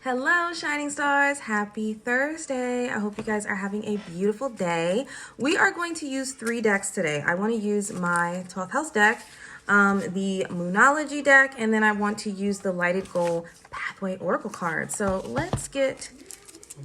Hello, Shining Stars. Happy Thursday. I hope you guys are having a beautiful day. We are going to use 3 decks today. I want to use my 12th house deck, the Moonology deck, and then I want to use the Lighted Goal Pathway Oracle card. So let's get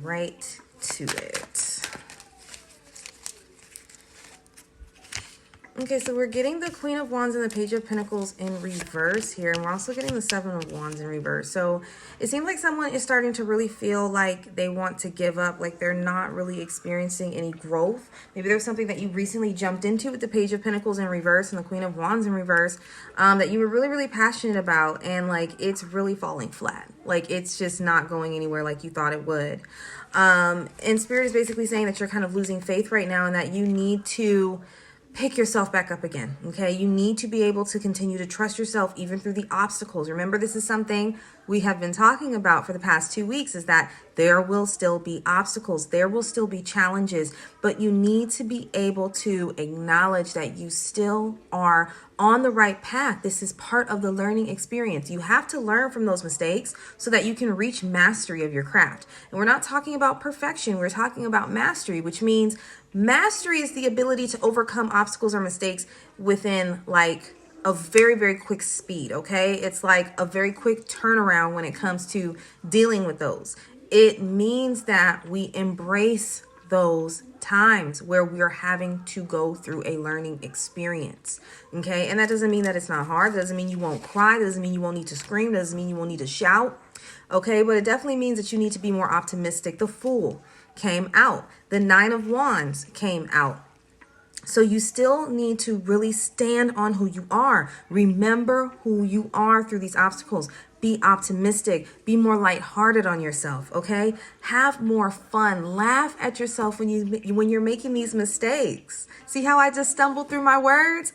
right to it. Okay, so we're getting the Queen of Wands and the Page of Pentacles in reverse here, and we're also getting the Seven of Wands in reverse. So it seems like someone is starting to really feel like they want to give up, like they're not really experiencing any growth. Maybe there's something that you recently jumped into with the Page of Pentacles in reverse and the Queen of Wands in reverse that you were really, really passionate about, and like it's really falling flat. Like it's just not going anywhere like you thought it would. And Spirit is basically saying that you're kind of losing faith right now and that you need to pick yourself back up again, okay? You need to be able to continue to trust yourself even through the obstacles. Remember, this is something we have been talking about for the past 2 weeks, is that there will still be obstacles. There will still be challenges, but you need to be able to acknowledge that you still are on the right path. This is part of the learning experience. You have to learn from those mistakes so that you can reach mastery of your craft. And we're not talking about perfection. We're talking about mastery, which means mastery is the ability to overcome obstacles or mistakes within like a very, very quick speed, okay? It's like a very quick turnaround when it comes to dealing with those. It means that we embrace those times where we're having to go through a learning experience, okay? And that doesn't mean that it's not hard. That doesn't mean you won't cry. That doesn't mean you won't need to scream. That doesn't mean you won't need to shout, okay? But it definitely means that you need to be more optimistic. The Fool came out. The Nine of Wands came out. So you still need to really stand on who you are. Remember who you are through these obstacles. Be optimistic. Be more lighthearted on yourself, okay? Have more fun. Laugh at yourself when you're making these mistakes. See how I just stumbled through my words?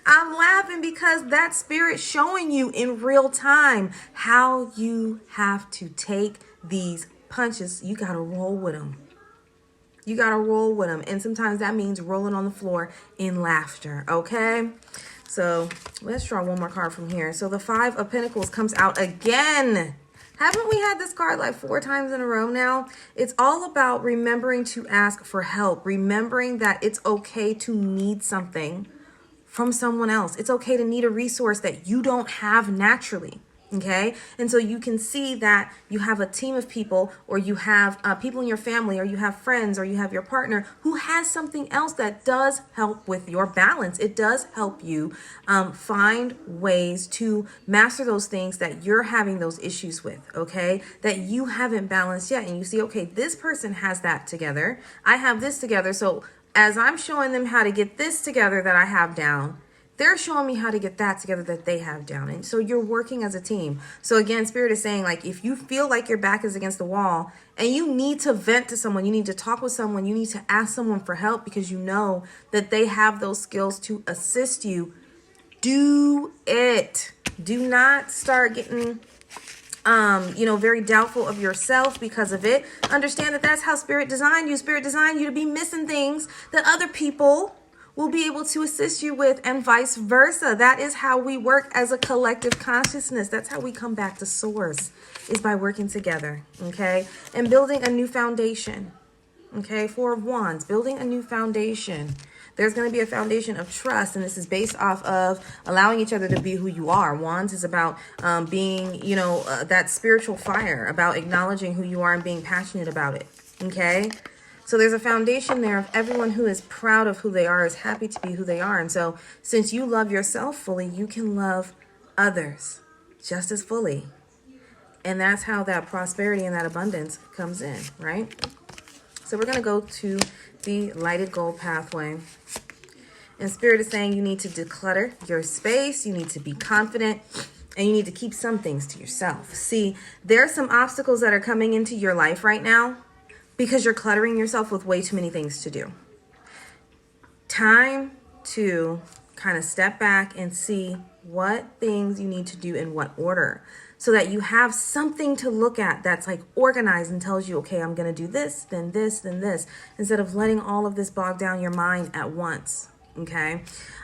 I'm laughing because that Spirit showing you in real time how you have to take these punches. You got to roll with them. You got to roll with them. And sometimes that means rolling on the floor in laughter, okay? So let's draw one more card from here. So the Five of Pentacles comes out again. Haven't we had this card like 4 times in a row now? It's all about remembering to ask for help. Remembering that it's okay to need something from someone else. It's okay to need a resource that you don't have naturally. Okay, and so you can see that you have a team of people, or you have people in your family, or you have friends, or you have your partner who has something else that does help with your balance. It does help you find ways to master those things that you're having those issues with, okay, that you haven't balanced yet. And you see, okay, this person has that together. I have this together. So as I'm showing them how to get this together that I have down, they're showing me how to get that together that they have down. And so you're working as a team. So again, Spirit is saying, like, if you feel like your back is against the wall and you need to vent to someone, you need to talk with someone, you need to ask someone for help because you know that they have those skills to assist you, do it. Do not start getting very doubtful of yourself because of it. Understand that that's how Spirit designed you. Spirit designed you to be missing things that other people will be able to assist you with, and vice versa. That is how we work as a collective consciousness. That's how we come back to source, is by working together, okay? And building a new foundation, okay? Four of Wands, building a new foundation. There's going to be a foundation of trust, and this is based off of allowing each other to be who you are. Wands is about being, that spiritual fire, about acknowledging who you are and being passionate about it, okay? So there's a foundation there of everyone who is proud of who they are, is happy to be who they are. And so since you love yourself fully, you can love others just as fully. And that's how that prosperity and that abundance comes in, right? So we're going to go to the Lighted Goal Pathway. And Spirit is saying you need to declutter your space. You need to be confident. And you need to keep some things to yourself. See, there are some obstacles that are coming into your life right now because you're cluttering yourself with way too many things to do. Time to kind of step back and see what things you need to do in what order, so that you have something to look at that's like organized and tells you, okay, I'm going to do this, then this, then this, instead of letting all of this bog down your mind at once. Okay.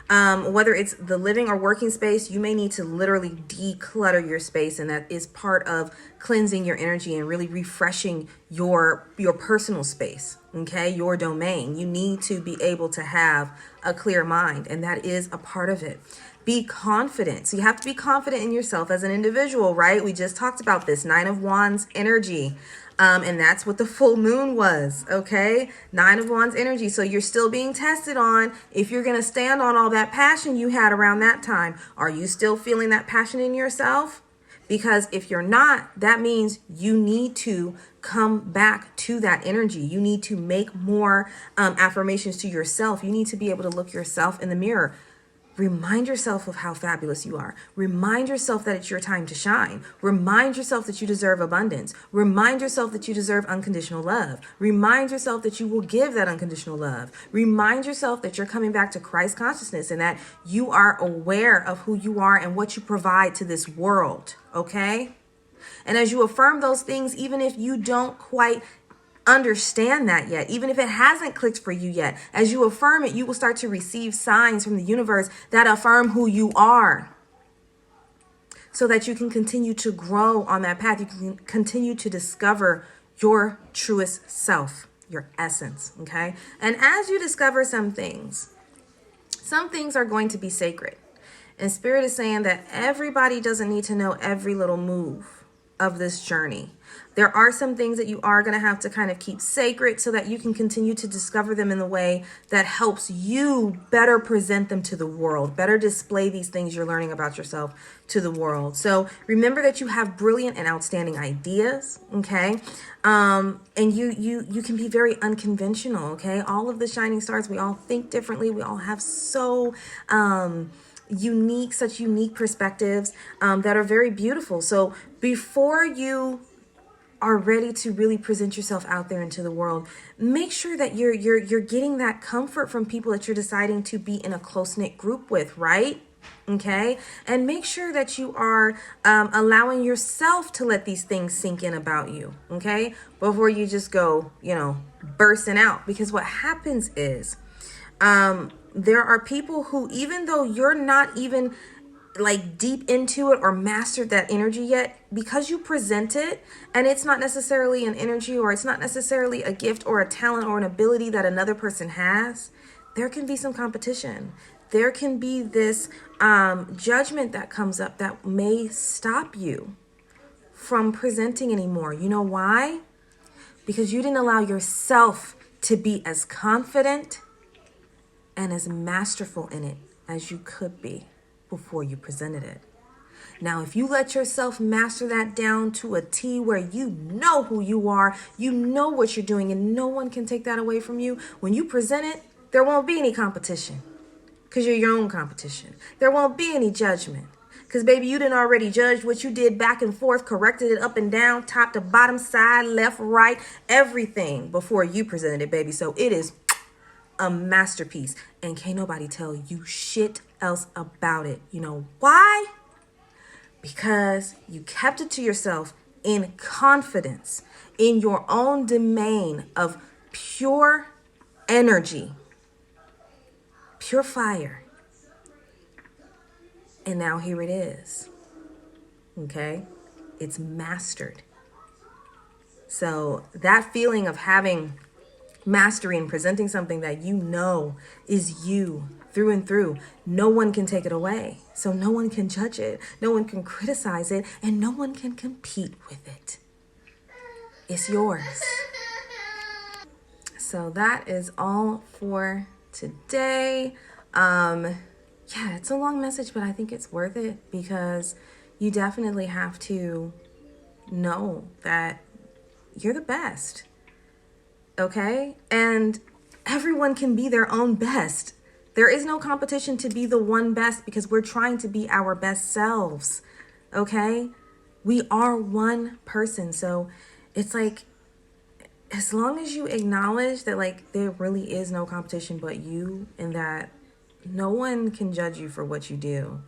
Whether it's the living or working space, you may need to literally declutter your space, and that is part of cleansing your energy and really refreshing your personal space. Okay, your domain. You need to be able to have a clear mind, and that is a part of it. Be confident. So you have to be confident in yourself as an individual, right? We just talked about this 9 of Wands energy. And that's what the full moon was, okay? 9 of Wands energy. So you're still being tested on if you're going to stand on all that passion you had around that time. Are you still feeling that passion in yourself? Because if you're not, that means you need to come back to that energy. You need to make more affirmations to yourself. You need to be able to look yourself in the mirror. Remind yourself of how fabulous you are. Remind yourself that it's your time to shine. Remind yourself that you deserve abundance. Remind yourself that you deserve unconditional love. Remind yourself that you will give that unconditional love. Remind yourself that you're coming back to Christ consciousness and that you are aware of who you are and what you provide to this world, okay? And as you affirm those things, even if you don't quite understand that yet, even if it hasn't clicked for you yet, as you affirm it, you will start to receive signs from the universe that affirm who you are, so that you can continue to grow on that path. You can continue to discover your truest self, your essence, okay? And as you discover some things are going to be sacred. And Spirit is saying that everybody doesn't need to know every little move of this journey. There are some things that you are going to have to kind of keep sacred so that you can continue to discover them in the way that helps you better present them to the world, better display these things you're learning about yourself to the world. So remember that you have brilliant and outstanding ideas, okay? And you can be very unconventional, okay? All of the shining stars, we all think differently. We all have such unique perspectives that are very beautiful. So before you are ready to really present yourself out there into the world, make sure that you're getting that comfort from people that you're deciding to be in a close-knit group with, right? Okay. And make sure that you are allowing yourself to let these things sink in about you, okay, before you just go, bursting out. Because what happens is there are people who, even though you're not even like deep into it or mastered that energy yet, because you present it and it's not necessarily an energy, or it's not necessarily a gift or a talent or an ability that another person has, there can be some competition. There can be this judgment that comes up that may stop you from presenting anymore. You know why? Because you didn't allow yourself to be as confident and as masterful in it as you could be before you presented it. Now, if you let yourself master that down to a T, where you know who you are, you know what you're doing, and no one can take that away from you, when you present it, there won't be any competition, because you're your own competition. There won't be any judgment, because baby, you didn't already judge what you did back and forth, corrected it up and down, top to bottom, side, left, right, everything before you presented it, baby. So it is a masterpiece, and can't nobody tell you shit else about it. You know why? Because you kept it to yourself in confidence, in your own domain of pure energy, pure fire. And now here it is. Okay? It's mastered. So that feeling of having mastery and presenting something that you know is you through and through, no one can take it away. So no one can judge it, no one can criticize it, and no one can compete with it. It's yours. So that is all for today. Yeah, it's a long message, but I think it's worth it, because you definitely have to know that you're the best. Okay? And everyone can be their own best. There is no competition to be the one best, because we're trying to be our best selves. Okay? We are one person. So it's like, as long as you acknowledge that, like, there really is no competition but you, and that no one can judge you for what you do,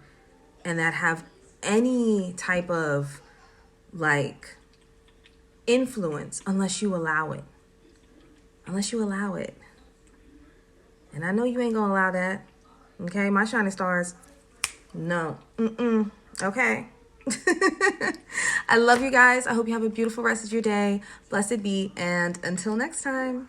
and that have any type of like influence unless you allow it. And I know you ain't gonna allow that. Okay, my shining stars. No. Okay. I love you guys. I hope you have a beautiful rest of your day. Blessed be. And until next time.